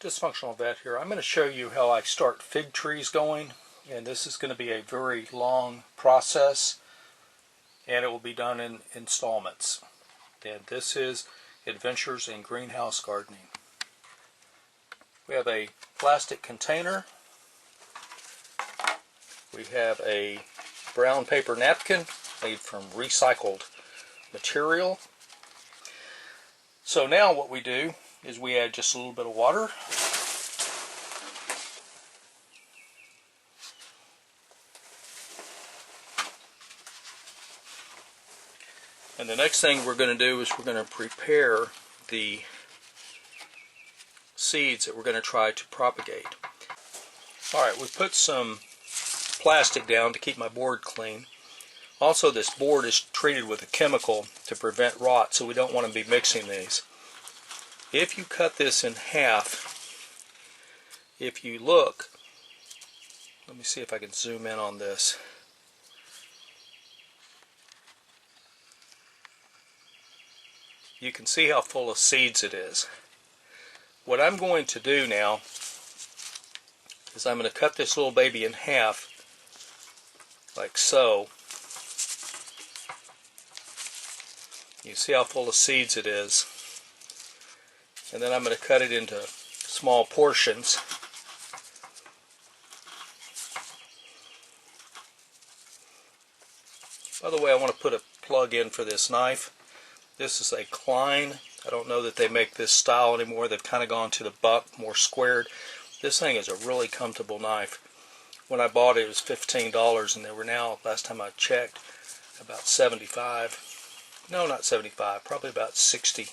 dysfunctional vet here. I'm going to show you how I start fig trees going, and this is going to be a very long process, and it will be done in installments. And this is Adventures in Greenhouse Gardening. We have a plastic container. We have a brown paper napkin made from recycled material. So now what we do is we add just a little bit of water. And the next thing we're going to do is we're going to prepare the seeds that we're going to try to propagate. Alright, we put some plastic down to keep my board clean. Also, this board is treated with a chemical to prevent rot, so we don't want to be mixing these. If you cut this in half, if you look, let me see if I can zoom in on this. You can see how full of seeds it is. What I'm going to do now is I'm going to cut this little baby in half, like so. You see how full of seeds it is. And then I'm going to cut it into small portions. By the way, I want to put a plug in for this knife. This is a Klein. I don't know that they make this style anymore. They've kind of gone to the buck, more squared. This thing is a really comfortable knife. When I bought it, it was $15, and they were now, last time I checked, about $75. No, not 75, probably about 60.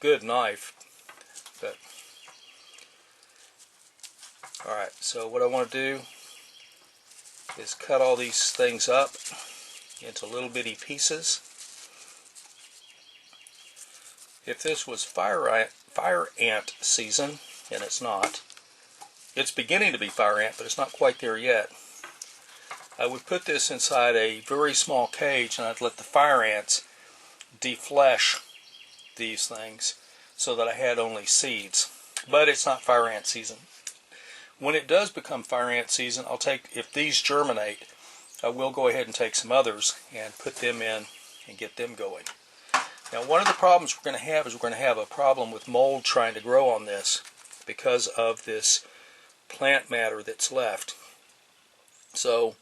Good knife. But alright, so what I want to do is cut all these things up into little bitty pieces. If this was fire ant season, and it's not, it's beginning to be fire ant, but it's not quite there yet, I would put this inside a very small cage, and I'd let the fire ants deflesh these things so that I had only seeds. But it's not fire ant season. When it does become fire ant season, I'll take, if these germinate, I will go ahead and take some others and put them in and get them going. Now, one of the problems we're going to have is we're going to have a problem with mold trying to grow on this because of this plant matter that's left. So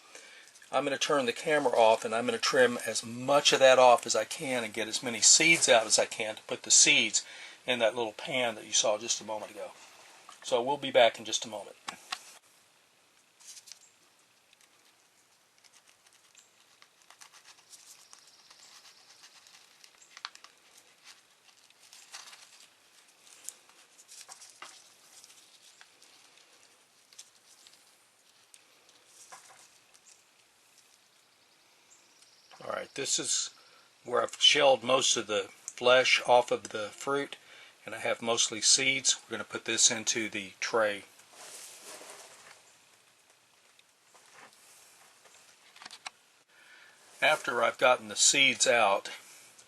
I'm going to turn the camera off, and I'm going to trim as much of that off as I can and get as many seeds out as I can to put the seeds in that little pan that you saw just a moment ago. So we'll be back in just a moment. Alright, this is where I've shelled most of the flesh off of the fruit, and I have mostly seeds. We're going to put this into the tray. After I've gotten the seeds out,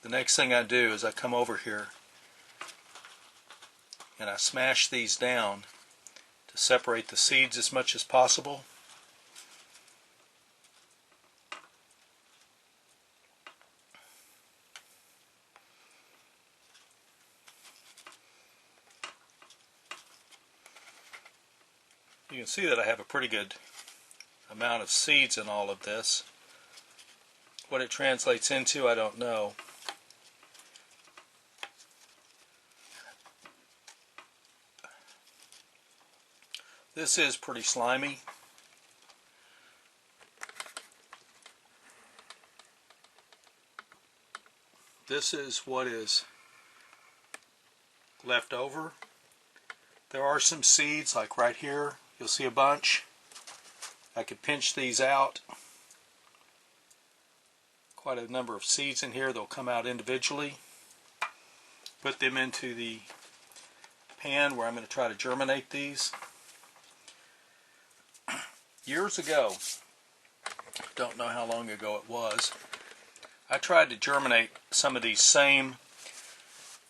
the next thing I do is I come over here and I smash these down to separate the seeds as much as possible. You can see that I have a pretty good amount of seeds in all of this. What it translates into, I don't know. This is pretty slimy. This is what is left over. There are some seeds, like right here. You'll see a bunch. I could pinch these out. Quite a number of seeds in here. They'll come out individually. Put them into the pan where I'm going to try to germinate these. Years ago, don't know how long ago it was, I tried to germinate some of these same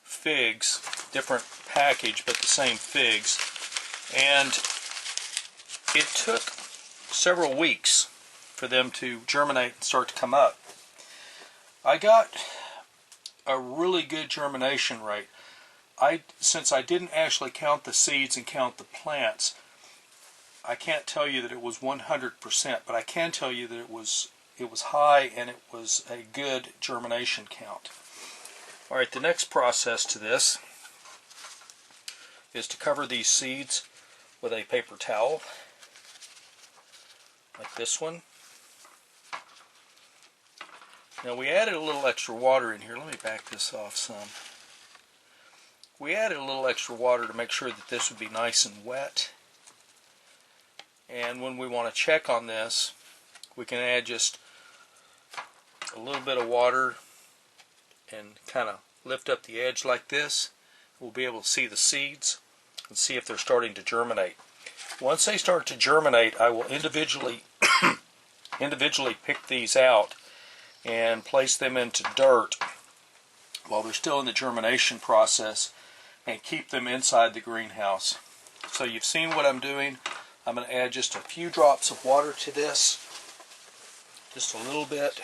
figs, different package, but the same figs. And it took several weeks for them to germinate and start to come up. I got a really good germination rate. Since I didn't actually count the seeds and count the plants, I can't tell you that it was 100%, but I can tell you that it was high and it was a good germination count. Alright, the next process to this is to cover these seeds with a paper towel, like this one. Now we added a little extra water in here. Let me back this off some. We added a little extra water to make sure that this would be nice and wet. And when we want to check on this, we can add just a little bit of water and kind of lift up the edge like this. We'll be able to see the seeds and see if they're starting to germinate. Once they start to germinate, I will individually pick these out and place them into dirt while they're still in the germination process and keep them inside the greenhouse. So you've seen what I'm doing. I'm going to add just a few drops of water to this, just a little bit.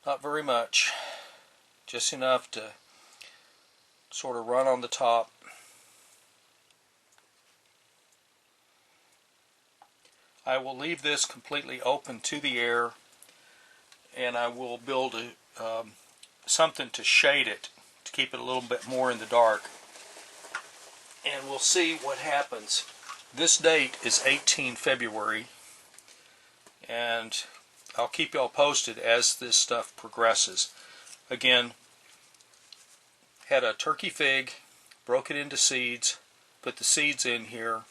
Not very much, just enough to sort of run on the top. I will leave this completely open to the air, and I will build something to shade it, to keep it a little bit more in the dark. And we'll see what happens. This date is 18 February, and I'll keep y'all posted as this stuff progresses. Again, had a turkey fig, broke it into seeds, put the seeds in here,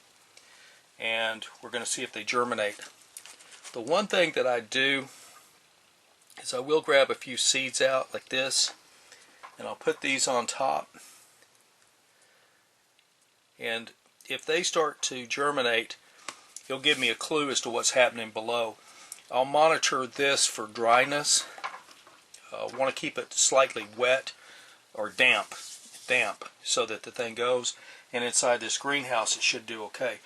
and we're going to see if they germinate. The one thing that I do is I will grab a few seeds out like this, and I'll put these on top. And if they start to germinate, it'll give me a clue as to what's happening below. I'll monitor this for dryness. Want to keep it slightly wet or damp, so that the thing goes. And inside this greenhouse, it should do okay.